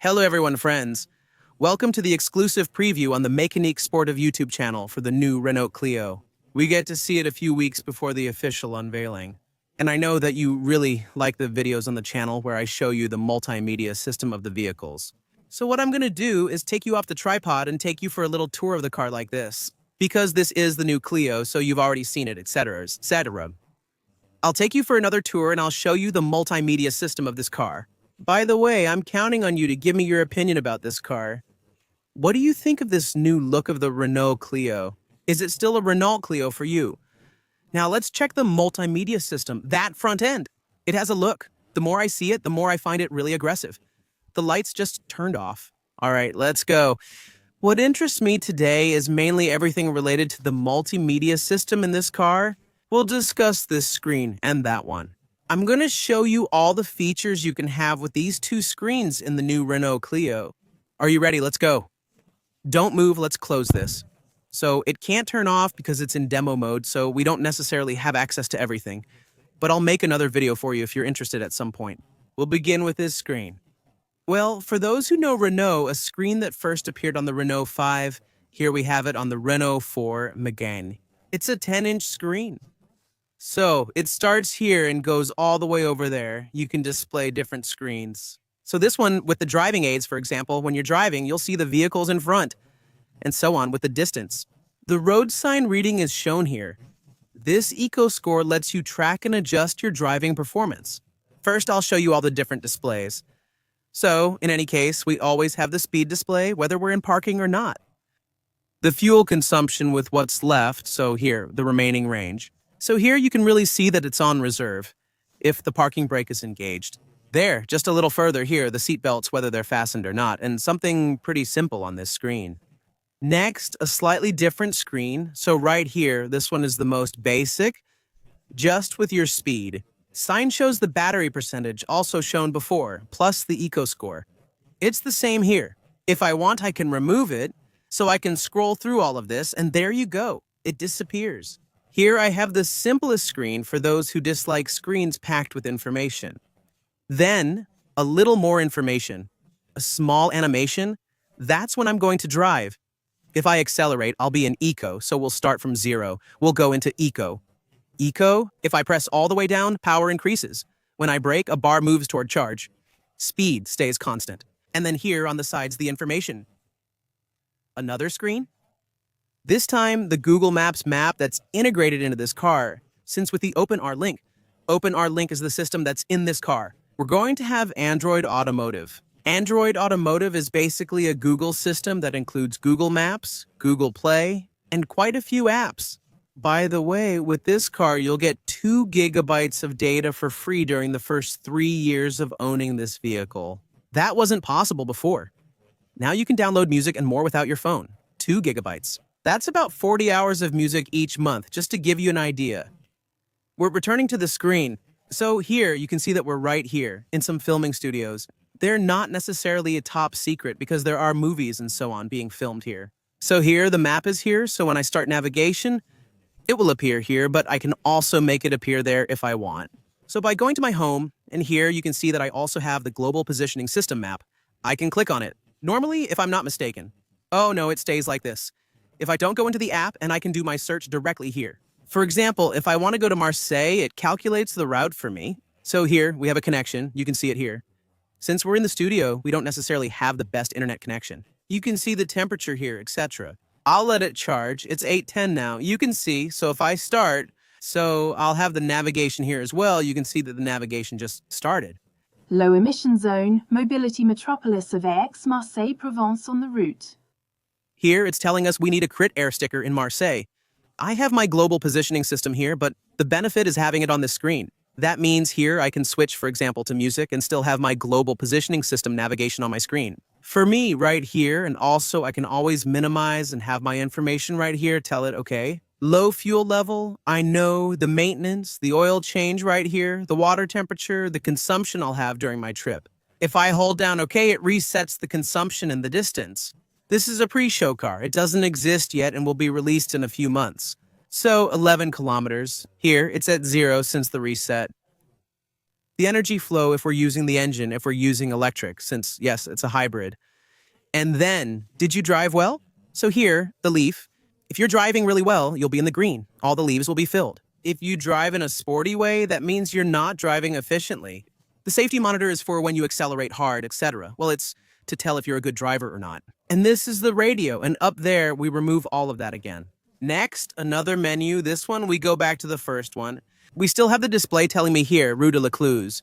Hello everyone, friends. Welcome to the exclusive preview on the mecaniquesportive YouTube channel for the new Renault Clio. We get to see it a few weeks before the official unveiling. And I know that you really like the videos on the channel where I show you the multimedia system of the vehicles. So what I'm going to do is take you off the tripod and take you for a little tour of the car like this. Because this is the new Clio, so you've already seen it, etc., etc. I'll take you for another tour and I'll show you the multimedia system of this car. By the way, I'm counting on you to give me your opinion about this car. What do you think of this new look of the Renault Clio? Is it still a Renault Clio for you? Now let's check the multimedia system, that front end. It has a look. The more I see it, the more I find it really aggressive. The lights just turned off. All right, let's go. What interests me today is mainly everything related to the multimedia system in this car. We'll discuss this screen and that one. I'm going to show you all the features you can have with these two screens in the new Renault Clio. Are you ready? Let's go. Don't move, let's close this. So it can't turn off because it's in demo mode, so we don't necessarily have access to everything. But I'll make another video for you if you're interested at some point. We'll begin with this screen. Well, for those who know Renault, a screen that first appeared on the Renault 5, here we have it on the Renault 4 Megane. It's a 10-inch screen. So it starts here and goes all the way over there. You can display different screens. So this one with the driving aids, for example, when you're driving, you'll see the vehicles in front, and so on with the distance. The road sign reading is shown here. This Eco Score lets you track and adjust your driving performance. First, I'll show you all the different displays. So, in any case, we always have the speed display, whether we're in parking or not. The fuel consumption with what's left, so here, the remaining range. So here you can really see that it's on reserve, if the parking brake is engaged. There, just a little further here, the seat belts, whether they're fastened or not, and something pretty simple on this screen. Next, a slightly different screen. So right here, this one is the most basic, just with your speed. Sign shows the battery percentage, also shown before, plus the Eco Score. It's the same here. If I want, I can remove it, so I can scroll through all of this, and there you go. It disappears. Here I have the simplest screen for those who dislike screens packed with information. Then, a little more information. A small animation. That's when I'm going to drive. If I accelerate, I'll be in Eco, so we'll start from 0. We'll go into Eco. Eco, if I press all the way down, power increases. When I brake, a bar moves toward charge. Speed stays constant. And then here on the sides, the information. Another screen. This time, the Google Maps map that's integrated into this car, since with the OpenR Link. OpenR Link is the system that's in this car. We're going to have Android Automotive. Android Automotive is basically a Google system that includes Google Maps, Google Play, and quite a few apps. By the way, with this car, you'll get 2 gigabytes of data for free during the first 3 years of owning this vehicle. That wasn't possible before. Now you can download music and more without your phone. 2 gigabytes. That's about 40 hours of music each month, just to give you an idea. We're returning to the screen. So here, you can see that we're right here, in some filming studios. They're not necessarily a top secret because there are movies and so on being filmed here. So here, the map is here, so when I start navigation, it will appear here, but I can also make it appear there if I want. So by going to my home, and here you can see that I also have the Global Positioning System map. I can click on it. Normally, if I'm not mistaken. Oh no, it stays like this. If I don't go into the app, and I can do my search directly here. For example, if I want to go to Marseille, it calculates the route for me. So here, we have a connection. You can see it here. Since we're in the studio, we don't necessarily have the best internet connection. You can see the temperature here, etc. I'll let it charge. It's 8:10 now. You can see, so if I start, so I'll have the navigation here as well. You can see that the navigation just started. Low emission zone, mobility metropolis of Aix-Marseille Provence on the route. Here, it's telling us we need a crit air sticker in Marseille. I have my global positioning system here, but the benefit is having it on this screen. That means here I can switch, for example, to music and still have my global positioning system navigation on my screen. For me, right here, and also I can always minimize and have my information right here, tell it, okay. Low fuel level, I know the maintenance, the oil change right here, the water temperature, the consumption I'll have during my trip. If I hold down okay, it resets the consumption and the distance. This is a pre-show car. It doesn't exist yet and will be released in a few months. So 11 kilometers. Here, it's at 0 since the reset. the energy flow if we're using the engine, if we're using electric, since, yes, it's a hybrid. And then, did you drive well? So here, the leaf. If you're driving really well, you'll be in the green. All the leaves will be filled. If you drive in a sporty way, that means you're not driving efficiently. The safety monitor is for when you accelerate hard, etc. Well, it's to tell if you're a good driver or not. And this is the radio, and up there, we remove all of that again. Next, another menu. This one, we go back to the first one. We still have the display telling me here, Rue de la Cluse.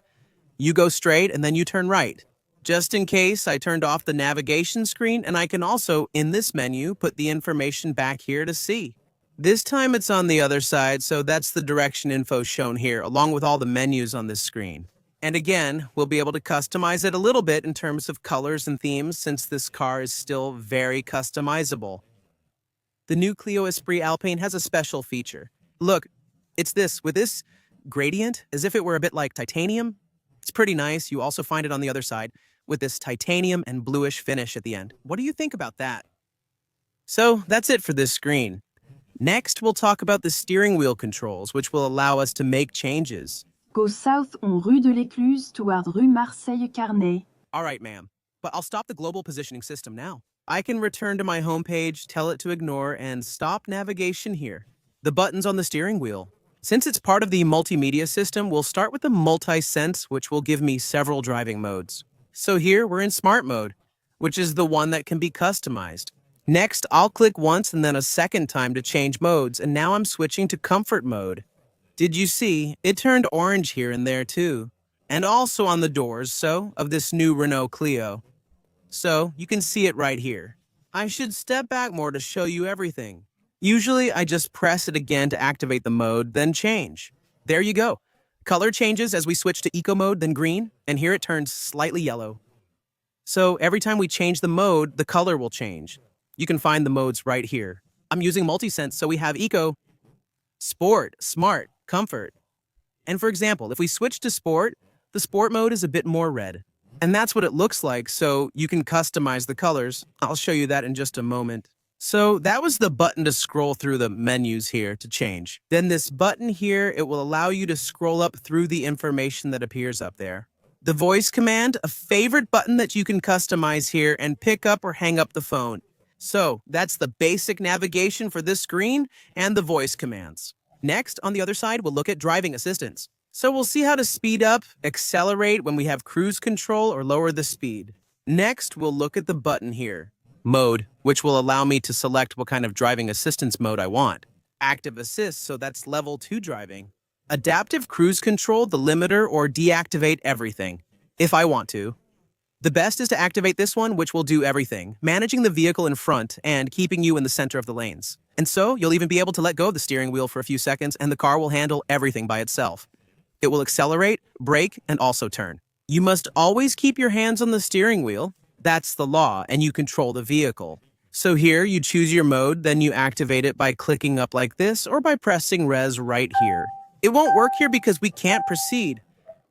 You go straight, and then you turn right. Just in case, I turned off the navigation screen, and I can also, in this menu, put the information back here to see. This time it's on the other side, so that's the direction info shown here, along with all the menus on this screen. And again, we'll be able to customize it a little bit in terms of colors and themes, since this car is still very customizable. The new Clio Esprit Alpine has a special feature. Look, it's this, with this gradient, as if it were a bit like titanium. It's pretty nice. You also find it on the other side, with this titanium and bluish finish at the end. What do you think about that? So that's it for this screen. Next, we'll talk about the steering wheel controls, which will allow us to make changes. Go south on Rue de l'Écluse toward Rue Marseille-Carnet. All right, ma'am, but I'll stop the global positioning system now. I can return to my homepage, tell it to ignore, and stop navigation here. The buttons on the steering wheel. Since it's part of the multimedia system, we'll start with the multi-sense, which will give me several driving modes. So here, we're in smart mode, which is the one that can be customized. Next, I'll click once and then a second time to change modes, and now I'm switching to comfort mode. Did you see? It turned orange here and there too. And also on the doors, of this new Renault Clio. So, you can see it right here. I should step back more to show you everything. Usually, I just press it again to activate the mode, then change. There you go. Color changes as we switch to eco mode, then green, and here it turns slightly yellow. So, every time we change the mode, the color will change. You can find the modes right here. I'm using multi-sense, so we have eco, sport, smart, comfort. And for example, if we switch to sport, the sport mode is a bit more red. And that's what it looks like, so you can customize the colors. I'll show you that in just a moment. So that was the button to scroll through the menus here to change. Then this button here, it will allow you to scroll up through the information that appears up there. The voice command, a favorite button that you can customize here and pick up or hang up the phone. So that's the basic navigation for this screen and the voice commands. Next, on the other side, we'll look at driving assistance. So we'll see how to speed up, accelerate when we have cruise control, or lower the speed. Next, we'll look at the button here. Mode, which will allow me to select what kind of driving assistance mode I want. Active assist, so that's level 2 driving. Adaptive cruise control, the limiter, or deactivate everything, if I want to. The best is to activate this one, which will do everything, managing the vehicle in front and keeping you in the center of the lanes. And so, you'll even be able to let go of the steering wheel for a few seconds and the car will handle everything by itself. It will accelerate, brake, and also turn. You must always keep your hands on the steering wheel. That's the law, and you control the vehicle. So here, you choose your mode, then you activate it by clicking up like this or by pressing res right here. It won't work here because we can't proceed.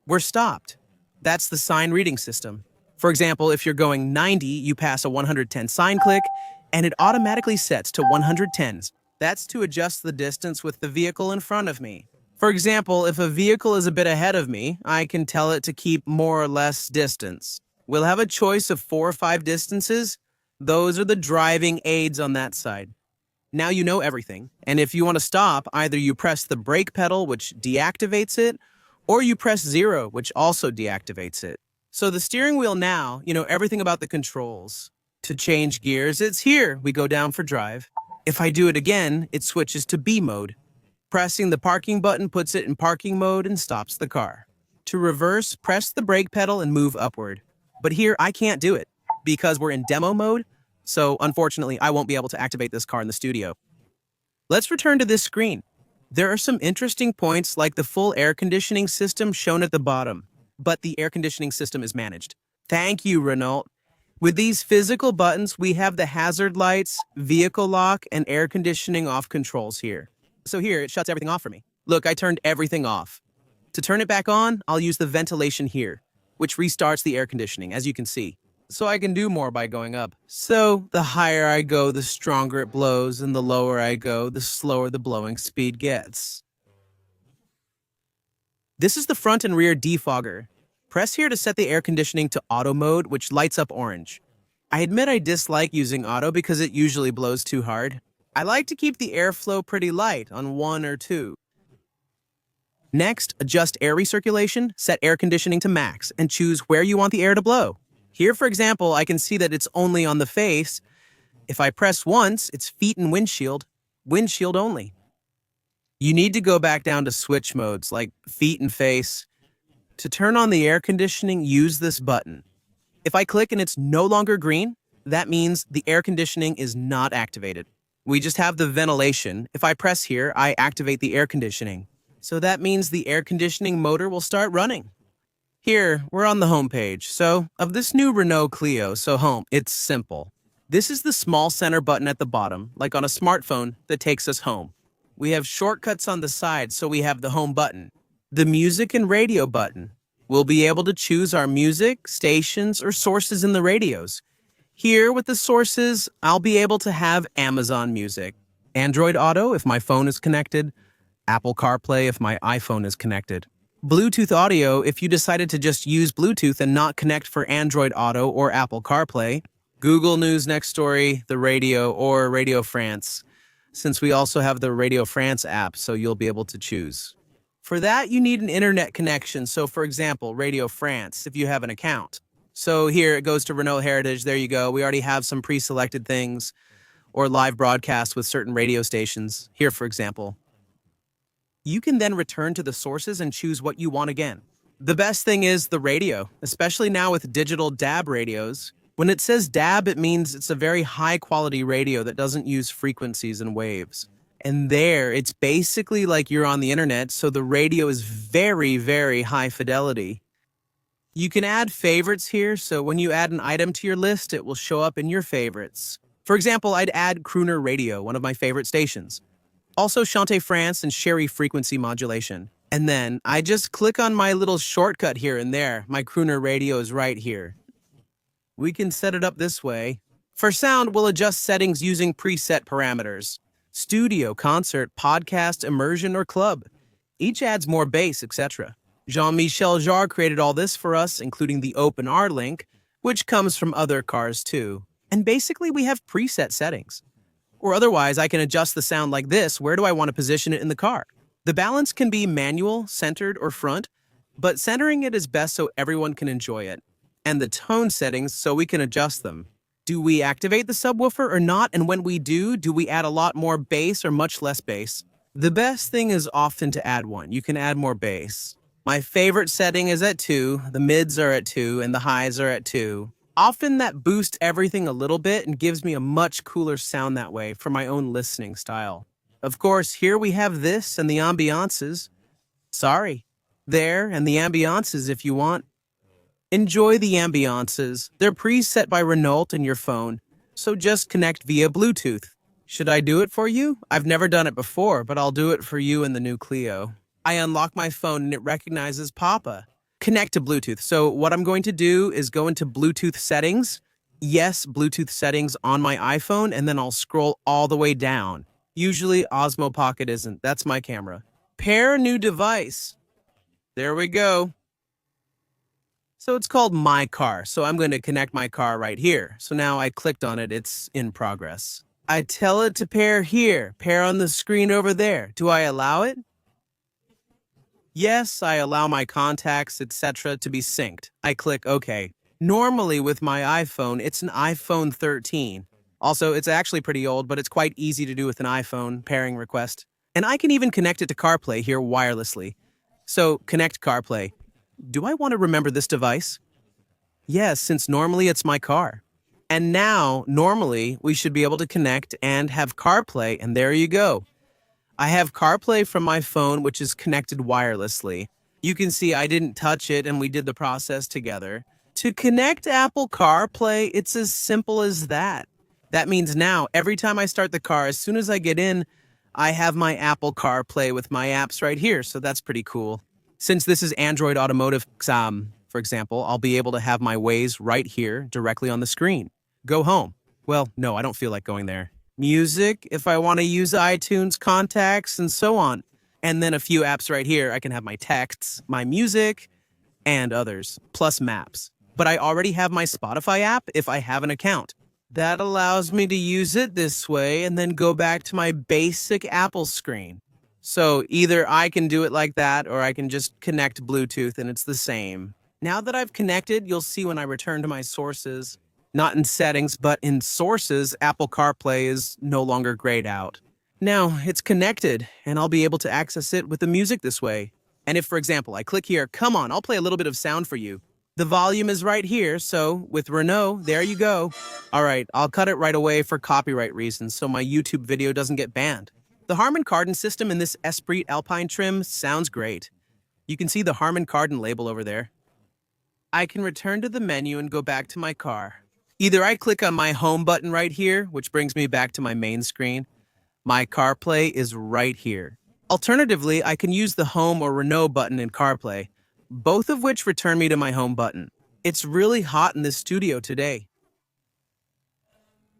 We're stopped. That's the sign reading system. For example, if you're going 90, you pass a 110 sign click, and it automatically sets to 110s. That's to adjust the distance with the vehicle in front of me. For example, if a vehicle is a bit ahead of me, I can tell it to keep more or less distance. We'll have a choice of 4 or 5 distances. Those are the driving aids on that side. Now you know everything, and if you want to stop, either you press the brake pedal, which deactivates it, or you press 0, which also deactivates it. So the steering wheel now, you know everything about the controls. To change gears, it's here. We go down for drive. If I do it again, it switches to B mode. Pressing the parking button puts it in parking mode and stops the car. To reverse, press the brake pedal and move upward. But here, I can't do it because we're in demo mode, so unfortunately, I won't be able to activate this car in the studio. Let's return to this screen. There are some interesting points like the full air conditioning system shown at the bottom, but the air conditioning system is managed. Thank you, Renault. With these physical buttons, we have the hazard lights, vehicle lock, and air conditioning off controls here. So here, it shuts everything off for me. Look, I turned everything off. To turn it back on, I'll use the ventilation here, which restarts the air conditioning, as you can see. So I can do more by going up. So the higher I go, the stronger it blows, and the lower I go, the slower the blowing speed gets. This is the front and rear defogger. Press here to set the air conditioning to auto mode, which lights up orange. I admit I dislike using auto because it usually blows too hard. I like to keep the airflow pretty light on 1 or 2. Next, adjust air recirculation, set air conditioning to max, and choose where you want the air to blow. Here, for example, I can see that it's only on the face. If I press once, it's feet and windshield only. You need to go back down to switch modes like feet and face. To turn on the air conditioning, use this button. If I click and it's no longer green, that means the air conditioning is not activated. We just have the ventilation. If I press here, I activate the air conditioning. So that means the air conditioning motor will start running. Here, we're on the home page. So, of this new Renault Clio, home, it's simple. This is the small center button at the bottom, like on a smartphone, that takes us home. We have shortcuts on the side, so we have the home button. The music and radio button. We'll be able to choose our music, stations, or sources in the radios. Here, with the sources, I'll be able to have Amazon Music, Android Auto if my phone is connected, Apple CarPlay if my iPhone is connected, Bluetooth audio if you decided to just use Bluetooth and not connect for Android Auto or Apple CarPlay, Google News Next Story, the radio, or Radio France, since we also have the Radio France app, so you'll be able to choose. For that, you need an internet connection, so for example, Radio France, if you have an account. So here it goes to Renault Heritage, there you go. We already have some pre-selected things, or live broadcasts with certain radio stations, here for example. You can then return to the sources and choose what you want again. The best thing is the radio, especially now with digital DAB radios. When it says DAB, it means it's a very high-quality radio that doesn't use frequencies and waves. And there, it's basically like you're on the internet, so the radio is very, very high fidelity. You can add favorites here, so when you add an item to your list, it will show up in your favorites. For example, I'd add Crooner Radio, one of my favorite stations. Also Chante France and Sherry frequency modulation. And then I just click on my little shortcut here and there. My Crooner Radio is right here. We can set it up this way. For sound, we'll adjust settings using preset parameters. Studio, concert, podcast, immersion, or club. Each adds more bass, etc. Jean-Michel Jarre created all this for us, including the OpenR link, which comes from other cars too. And basically, we have preset settings. Or otherwise, I can adjust the sound like this. Where do I want to position it in the car? The balance can be manual, centered, or front, but centering it is best so everyone can enjoy it. And the tone settings so we can adjust them. Do we activate the subwoofer or not? And when we do we add a lot more bass or much less bass? The best thing is often to add one. You can add more bass. My favorite setting is at 2, the mids are at 2, and the highs are at 2. Often that boosts everything a little bit and gives me a much cooler sound that way for my own listening style. Of course, here we have this and the ambiances. There and the ambiances if you want. Enjoy the ambiances. They're preset by Renault in your phone, so just connect via Bluetooth. Should I do it for you? I've never done it before, but I'll do it for you in the new Clio. I unlock my phone and it recognizes Papa. Connect to Bluetooth. So what I'm going to do is go into Bluetooth settings. Yes, Bluetooth settings on my iPhone, and then I'll scroll all the way down. Usually Osmo Pocket isn't. That's my camera. Pair new device. There we go. So it's called My Car, so I'm going to connect my car right here. So now I clicked on it, it's in progress. I tell it to pair here, pair on the screen over there. Do I allow it? Yes, I allow my contacts, etc. to be synced. I click OK. Normally with my iPhone, it's an iPhone 13. Also, it's actually pretty old, but it's quite easy to do with an iPhone pairing request. And I can even connect it to CarPlay here wirelessly. So, connect CarPlay. Do I want to remember this device? Yes, since normally it's my car. And now, normally, we should be able to connect and have CarPlay, and there you go. I have CarPlay from my phone, which is connected wirelessly. You can see I didn't touch it, and we did the process together. To connect Apple CarPlay, it's as simple as that. That means now, every time I start the car, as soon as I get in, I have my Apple CarPlay with my apps right here, so that's pretty cool. Since this is Android Automotive, for example, I'll be able to have my Waze right here, directly on the screen. Go home. Well, no, I don't feel like going there. Music, if I want to use iTunes, contacts, and so on. And then a few apps right here. I can have my texts, my music, and others, plus maps. But I already have my Spotify app if I have an account. That allows me to use it this way and then go back to my basic Apple screen. So either I can do it like that or I can just connect Bluetooth and it's the same. Now that I've connected, you'll see when I return to my sources, not in settings, but in sources, Apple CarPlay is no longer grayed out. Now it's connected and I'll be able to access it with the music this way. And if, for example, I click here, come on, I'll play a little bit of sound for you. The volume is right here, so with Renault, there you go. All right, I'll cut it right away for copyright reasons so my YouTube video doesn't get banned. The Harman Kardon system in this Esprit Alpine trim sounds great. You can see the Harman Kardon label over there. I can return to the menu and go back to my car. Either I click on my home button right here, which brings me back to my main screen. My CarPlay is right here. Alternatively, I can use the Home or Renault button in CarPlay, both of which return me to my home button. It's really hot in this studio today.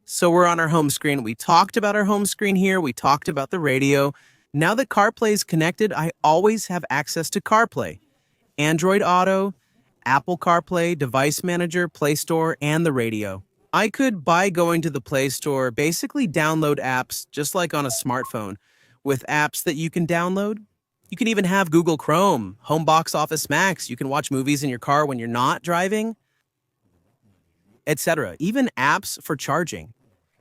So we're on our home screen. We talked about our home screen here. We talked about the radio. Now that CarPlay is connected, I always have access to CarPlay, Android Auto, Apple CarPlay, Device Manager, Play Store, and the radio. I could, by going to the Play Store, basically download apps just like on a smartphone, with apps that you can download. You can even have Google Chrome, Home Box Office Max. You can watch movies in your car when you're not driving, etc. Even apps for charging.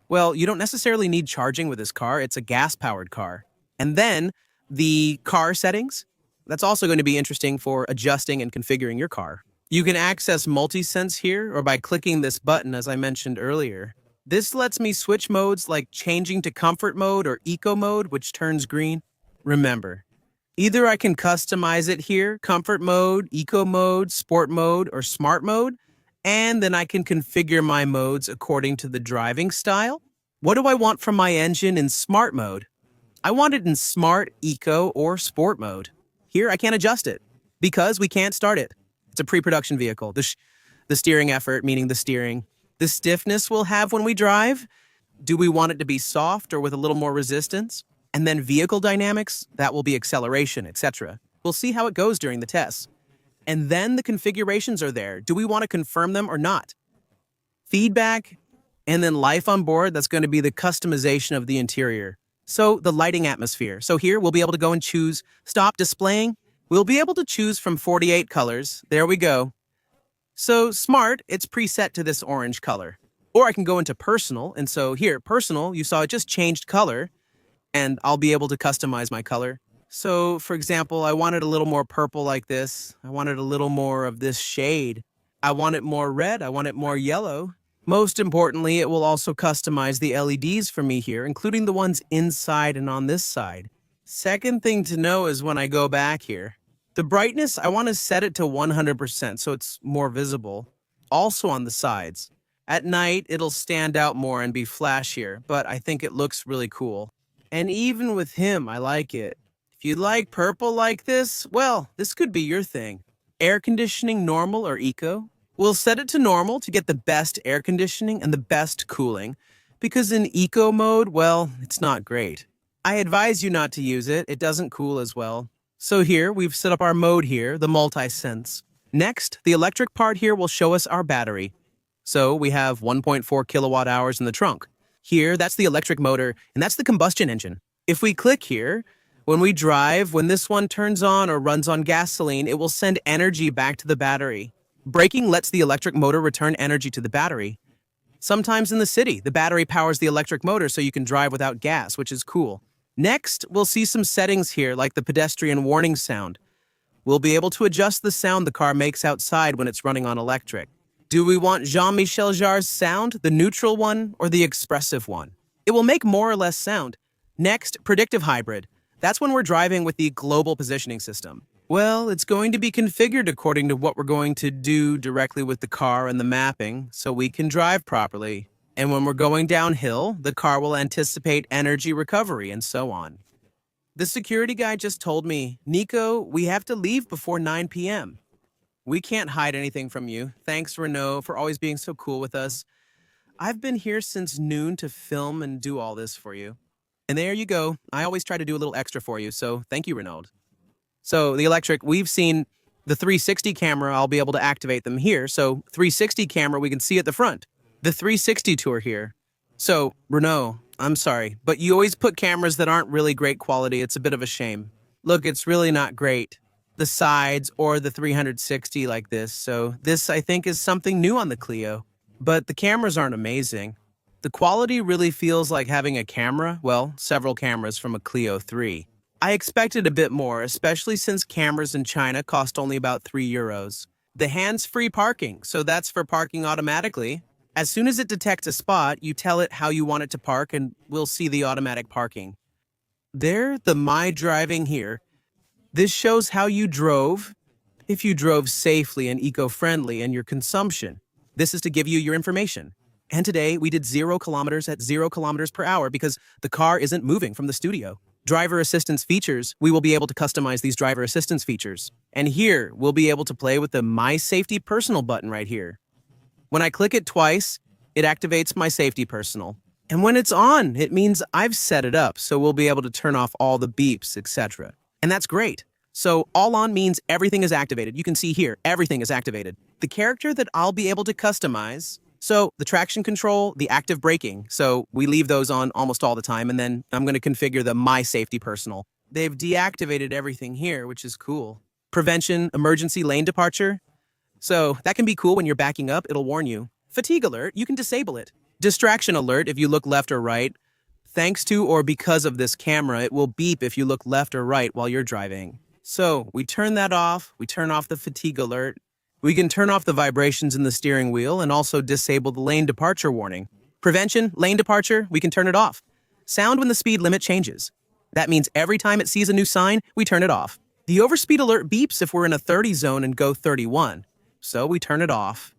Well, you don't necessarily need charging with this car. It's a gas-powered car. And then the car settings. That's also going to be interesting for adjusting and configuring your car. You can access MultiSense here or by clicking this button, as I mentioned earlier. This lets me switch modes like changing to comfort mode or eco mode, which turns green. Remember, either I can customize it here, comfort mode, eco mode, sport mode, or smart mode, and then I can configure my modes according to the driving style. What do I want from my engine in smart mode? I want it in smart, eco, or sport mode. Here, I can't adjust it because we can't start it. It's a pre-production vehicle. The steering effort, meaning the steering. The stiffness we'll have when we drive. Do we want it to be soft or with a little more resistance? And then vehicle dynamics, that will be acceleration, etc. We'll see how it goes during the tests. And then the configurations are there. Do we want to confirm them or not? Feedback, and then life on board, that's going to be the customization of the interior. So the lighting atmosphere. So here we'll be able to go and choose stop displaying. We'll be able to choose from 48 colors. There we go. So smart, it's preset to this orange color. Or I can go into personal, and so here, personal, you saw it just changed color, and I'll be able to customize my color. So, for example, I want it a little more purple like this. I want it a little more of this shade. I want it more red. I want it more yellow. Most importantly, it will also customize the LEDs for me here, including the ones inside and on this side. Second thing to know is when I go back here, the brightness, I want to set it to 100% so it's more visible. Also on the sides. At night, it'll stand out more and be flashier, but I think it looks really cool. And even with him, I like it. If you like purple like this, well, this could be your thing. Air conditioning normal or eco? We'll set it to normal to get the best air conditioning and the best cooling, because in eco mode, well, it's not great. I advise you not to use it. It doesn't cool as well. So here, we've set up our mode here, the multi-sense. Next, the electric part here will show us our battery. So we have 1.4 kilowatt hours in the trunk. Here, that's the electric motor, and that's the combustion engine. If we click here, when we drive, when this one turns on or runs on gasoline, it will send energy back to the battery. Braking lets the electric motor return energy to the battery. Sometimes in the city, the battery powers the electric motor so you can drive without gas, which is cool. Next, we'll see some settings here like the pedestrian warning sound. We'll be able to adjust the sound the car makes outside when it's running on electric. Do we want Jean-Michel Jarre's sound, the neutral one, or the expressive one? It will make more or less sound. Next, predictive hybrid. That's when we're driving with the global positioning system. Well, it's going to be configured according to what we're going to do directly with the car and the mapping, so we can drive properly. And when we're going downhill, the car will anticipate energy recovery and so on. The security guy just told me, Nico, we have to leave before 9 p.m. We can't hide anything from you. Thanks, Renault, for always being so cool with us. I've been here since noon to film and do all this for you. And there you go. I always try to do a little extra for you, so thank you, Renault. So the electric, we've seen the 360 camera, I'll be able to activate them here. So 360 camera, we can see at the front. The 360 tour here. So, Renault, I'm sorry, but you always put cameras that aren't really great quality. It's a bit of a shame. Look, it's really not great. The sides or the 360 like this. So this, I think, is something new on the Clio. But the cameras aren't amazing. The quality really feels like having a camera, well, several cameras from a Clio 3. I expected a bit more, especially since cameras in China cost only about €3. The hands-free parking, so that's for parking automatically. As soon as it detects a spot, you tell it how you want it to park and we'll see the automatic parking. There, the My Driving here. This shows how you drove, if you drove safely and eco-friendly, and your consumption. This is to give you your information. And today, we did 0 kilometers at 0 kilometers per hour because the car isn't moving from the studio. Driver assistance features, we will be able to customize these driver assistance features. And here, we'll be able to play with the My Safety Personal button right here. When I click it twice, it activates My Safety Personal. And when it's on, it means I've set it up, so we'll be able to turn off all the beeps, etc. And that's great. So all on means everything is activated. You can see here, everything is activated. The character that I'll be able to customize, so the traction control, the active braking, so we leave those on almost all the time, and then I'm going to configure the My Safety Personal. They've deactivated everything here, which is cool. Prevention, emergency lane departure. So that can be cool when you're backing up, it'll warn you. Fatigue alert, you can disable it. Distraction alert if you look left or right. Thanks to or because of this camera, it will beep if you look left or right while you're driving. So we turn that off, we turn off the fatigue alert. We can turn off the vibrations in the steering wheel and also disable the lane departure warning. Prevention, lane departure, we can turn it off. Sound when the speed limit changes. That means every time it sees a new sign, we turn it off. The overspeed alert beeps if we're in a 30 zone and go 31. So we turn it off.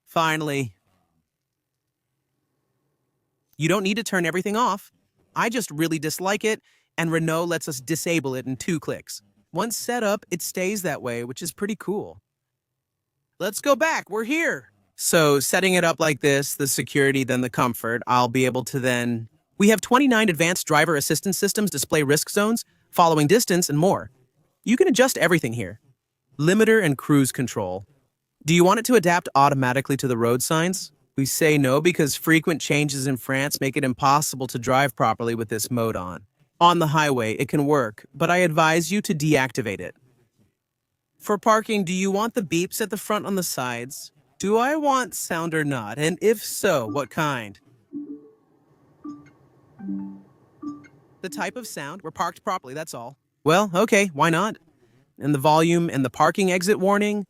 Finally, you don't need to turn everything off. I just really dislike it, and Renault lets us disable it in 2 clicks. Once set up, it stays that way, which is pretty cool. Let's go back, we're here. So setting it up like this, the security, then the comfort, I'll be able to then... We have 29 advanced driver assistance systems, display risk zones, following distance, and more. You can adjust everything here. Limiter and cruise control. Do you want it to adapt automatically to the road signs? We say no because frequent changes in France make it impossible to drive properly with this mode on. On the highway, it can work, but I advise you to deactivate it. For parking, do you want the beeps at the front on the sides? Do I want sound or not? And if so, what kind? The type of sound, we're parked properly, that's all. Well, okay, why not? And the volume and the parking exit warning,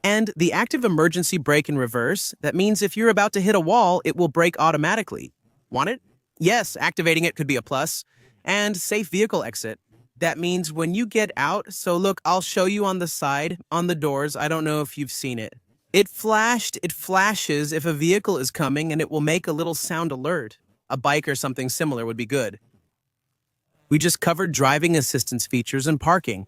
and the active emergency brake in reverse. That means if you're about to hit a wall, it will brake automatically. Want it? Yes, activating it could be a plus. And safe vehicle exit. That means when you get out, so look, I'll show you on the side, on the doors, I don't know if you've seen it. It flashes if a vehicle is coming and it will make a little sound alert. A bike or something similar would be good. We just covered driving assistance features and parking.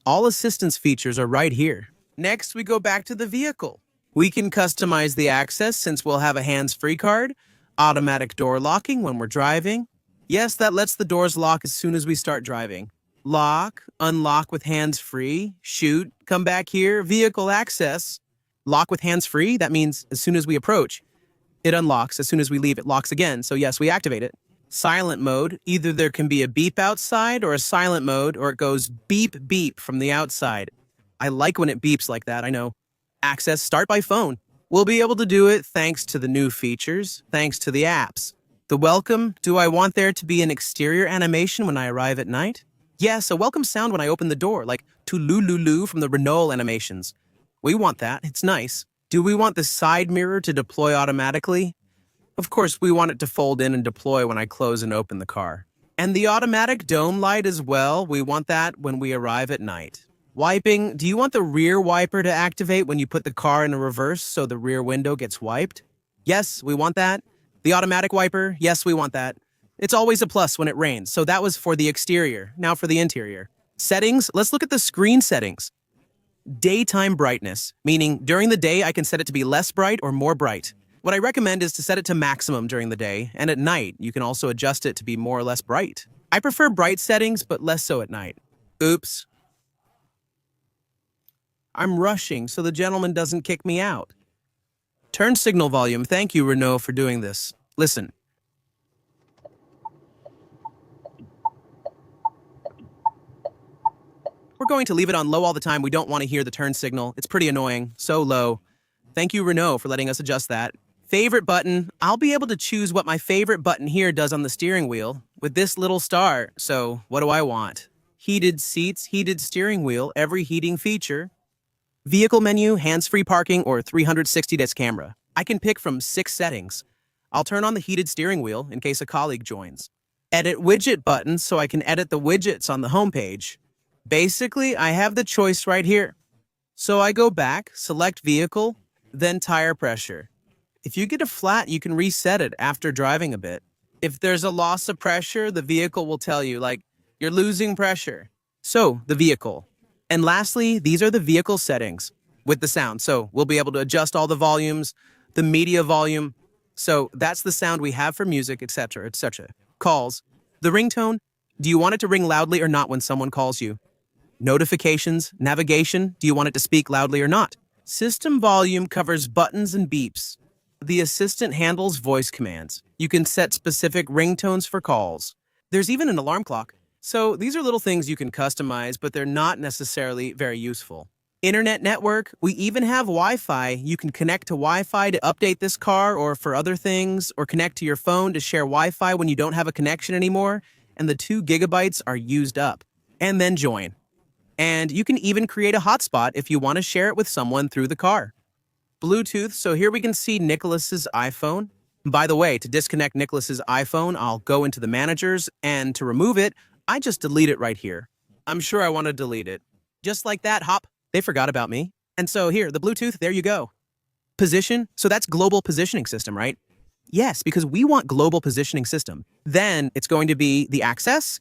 All assistance features are right here. Next, we go back to the vehicle. We can customize the access since we'll have a hands-free card, automatic door locking when we're driving. Yes, that lets the doors lock as soon as we start driving. Lock, unlock with hands-free, shoot, come back here, vehicle access. Lock with hands-free, that means as soon as we approach, it unlocks. As soon as we leave, it locks again. So yes, we activate it. Silent mode, either there can be a beep outside or a silent mode, or it goes beep, beep from the outside. I like when it beeps like that, I know. Access, start by phone. We'll be able to do it thanks to the new features, thanks to the apps. The welcome, do I want there to be an exterior animation when I arrive at night? Yes, a welcome sound when I open the door, like to-loo-loo-loo from the Renault animations. We want that, it's nice. Do we want the side mirror to deploy automatically? Of course, we want it to fold in and deploy when I close and open the car. And the automatic dome light as well, we want that when we arrive at night. Wiping, do you want the rear wiper to activate when you put the car in a reverse so the rear window gets wiped? Yes, we want that. The automatic wiper, yes, we want that. It's always a plus when it rains, so that was for the exterior. Now for the interior. Settings, let's look at the screen settings. Daytime brightness, meaning during the day I can set it to be less bright or more bright. What I recommend is to set it to maximum during the day, and at night, you can also adjust it to be more or less bright. I prefer bright settings, but less so at night. Oops. I'm rushing so the gentleman doesn't kick me out. Turn signal volume. Thank you, Renault, for doing this. Listen. We're going to leave it on low all the time. We don't want to hear the turn signal. It's pretty annoying. So low. Thank you, Renault, for letting us adjust that. Favorite button. I'll be able to choose what my favorite button here does on the steering wheel with this little star. So what do I want? Heated seats, heated steering wheel, every heating feature. Vehicle menu, hands-free parking, or 360 camera. I can pick from 6 settings. I'll turn on the heated steering wheel in case a colleague joins. Edit widget button so I can edit the widgets on the homepage. Basically, I have the choice right here. So I go back, select vehicle, then tire pressure. If you get a flat, you can reset it after driving a bit. If there's a loss of pressure, the vehicle will tell you, like, you're losing pressure. So, the vehicle. And lastly, these are the vehicle settings with the sound. So we'll be able to adjust all the volumes, the media volume. So that's the sound we have for music, etc., etc. Calls. The ringtone. Do you want it to ring loudly or not when someone calls you? Notifications, navigation. Do you want it to speak loudly or not? System volume covers buttons and beeps. The assistant handles voice commands. You can set specific ringtones for calls. There's even an alarm clock. So these are little things you can customize, but they're not necessarily very useful. Internet network, we even have Wi-Fi. You can connect to Wi-Fi to update this car or for other things, or connect to your phone to share Wi-Fi when you don't have a connection anymore, and the 2 gigabytes are used up. And then join. And you can even create a hotspot if you want to share it with someone through the car. Bluetooth, so here we can see Nicholas's iPhone. By the way, to disconnect Nicholas's iPhone, I'll go into the managers, and to remove it, I just delete it right here. I'm sure I want to delete it. Just like that, hop. They forgot about me. And so here, the Bluetooth, there you go. Position, so that's global positioning system, right? Yes, because we want global positioning system. Then it's going to be the access,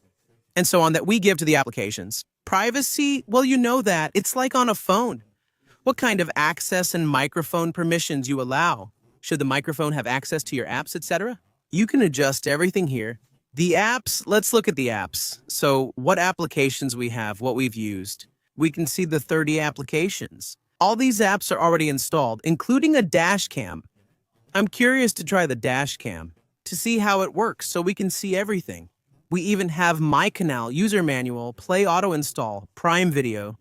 and so on that we give to the applications. Privacy, well, you know that. It's like on a phone. What kind of access and microphone permissions you allow? Should the microphone have access to your apps, etc.? You can adjust everything here. The apps, let's look at the apps. So what applications we have, what we've used. We can see the 30 applications. All these apps are already installed, including a Dashcam. I'm curious to try the Dashcam to see how it works so we can see everything. We even have My Canal, User Manual, Play Auto Install, Prime Video.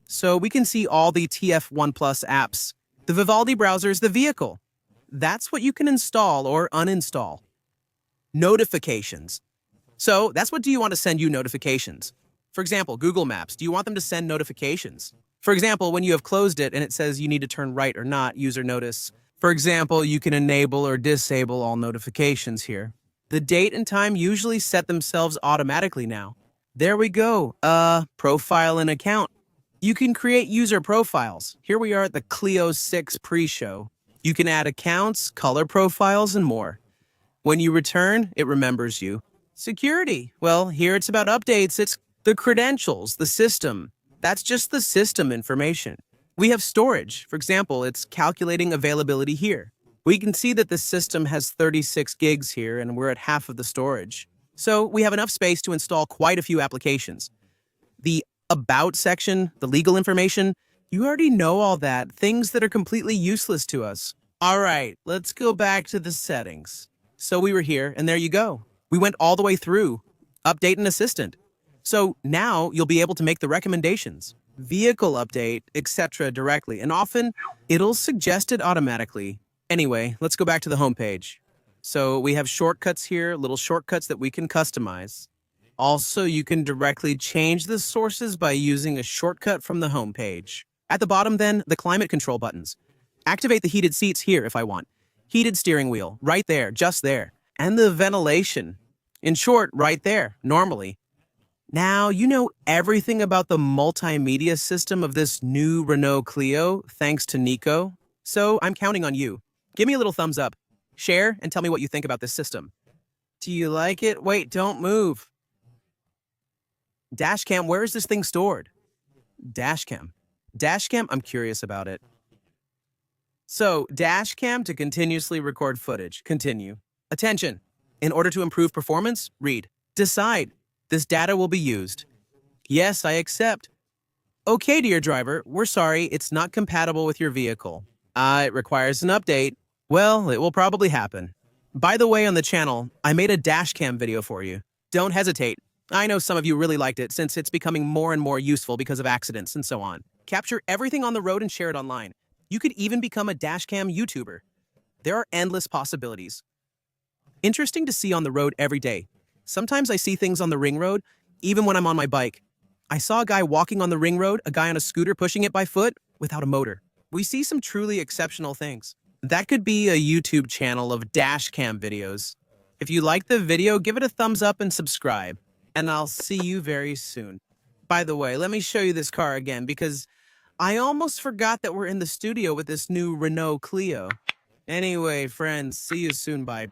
So we can see all the TF1 Plus apps. The Vivaldi browser is the vehicle. That's what you can install or uninstall. Notifications. So that's what do you want to send you notifications? For example, Google Maps, do you want them to send notifications? For example, when you have closed it and it says you need to turn right or not, user notice. For example, you can enable or disable all notifications here. The date and time usually set themselves automatically now. There we go. Profile and account. You can create user profiles. Here we are at the Clio 6 pre-show. You can add accounts, color profiles, and more. When you return, it remembers you. Security. Well, here it's about updates. It's the credentials, the system. That's just the system information. We have storage. For example, it's calculating availability here. We can see that the system has 36 gigs here, and we're at half of the storage. So we have enough space to install quite a few applications. The About section, the legal information, you already know all that, things that are completely useless to us. All right, let's go back to the settings. So we were here, and there you go. We went all the way through. Update an assistant. So now you'll be able to make the recommendations, vehicle update, etc. directly, and often it'll suggest it automatically. Anyway, let's go back to the homepage. So we have shortcuts here, little shortcuts that we can customize. Also, you can directly change the sources by using a shortcut from the homepage. At the bottom then, the climate control buttons. Activate the heated seats here if I want. Heated steering wheel, right there, just there. And the ventilation. In short, right there, normally. Now, you know everything about the multimedia system of this new Renault Clio, thanks to Nico. So I'm counting on you. Give me a little thumbs up. Share and tell me what you think about this system. Do you like it? Wait, don't move. Dashcam, where is this thing stored? Dashcam. Dashcam, I'm curious about it. So, Dashcam to continuously record footage. Continue. Attention. In order to improve performance, read. Decide. This data will be used. Yes, I accept. Okay, dear driver, we're sorry, it's not compatible with your vehicle. It requires an update. Well, it will probably happen. By the way, on the channel, I made a dashcam video for you. Don't hesitate. I know some of you really liked it since it's becoming more and more useful because of accidents and so on. Capture everything on the road and share it online. You could even become a dashcam YouTuber. There are endless possibilities. Interesting to see on the road every day. Sometimes I see things on the ring road, even when I'm on my bike. I saw a guy walking on the ring road, a guy on a scooter pushing it by foot without a motor. We see some truly exceptional things. That could be a YouTube channel of dashcam videos. If you like the video, give it a thumbs up and subscribe. And I'll see you very soon. By the way, let me show you this car again because I almost forgot that we're in the studio with this new Renault Clio. Anyway, friends, see you soon. Bye.